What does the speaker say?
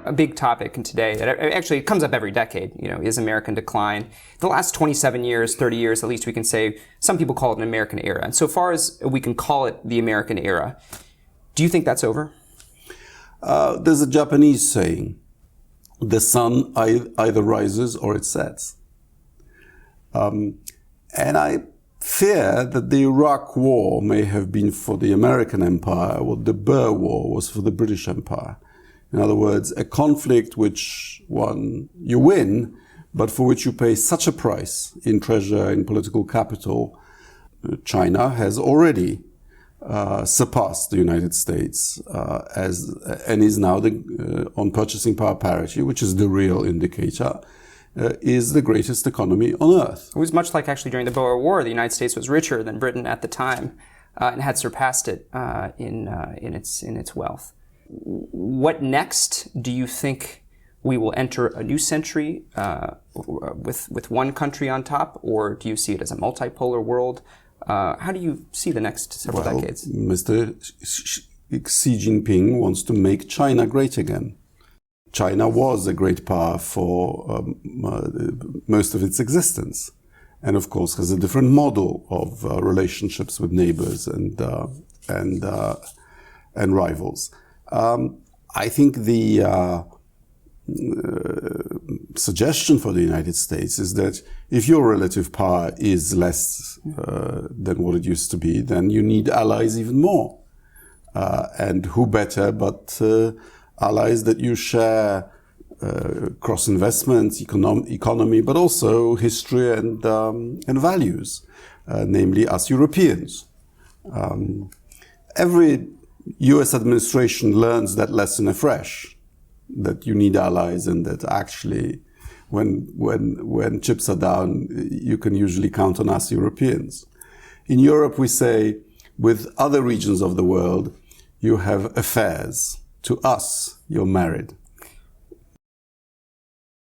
A big topic in today that actually comes up every decade, is American decline. The last 27 years, 30 years, at least we can say, some people call it an American era. And so far as we can call it the American era, do you think that's over? There's a Japanese saying, the sun either rises or it sets. And I fear that the Iraq War may have been for the American Empire what the Boer War was for the British Empire. In other words, a conflict which you win, but for which you pay such a price in treasure, in political capital. China has already surpassed the United States and is now on purchasing power parity, which is the real indicator, is the greatest economy on earth. It was much like actually during the Boer War. The United States was richer than Britain at the time and had surpassed it in its wealth. What next? Do you think we will enter a new century with one country on top, or do you see it as a multipolar world? How do you see the next several decades? Mr. Xi Jinping wants to make China great again. China was a great power for most of its existence, and of course has a different model of relationships with neighbors and rivals. I think the suggestion for the United States is that if your relative power is less than what it used to be, then you need allies even more. And who better but allies that you share cross-investments, economy, but also history and values, namely us Europeans. Every US administration learns that lesson afresh, that you need allies and that actually when chips are down, you can usually count on us Europeans. In Europe, we say, with other regions of the world, you have affairs. To us, you're married.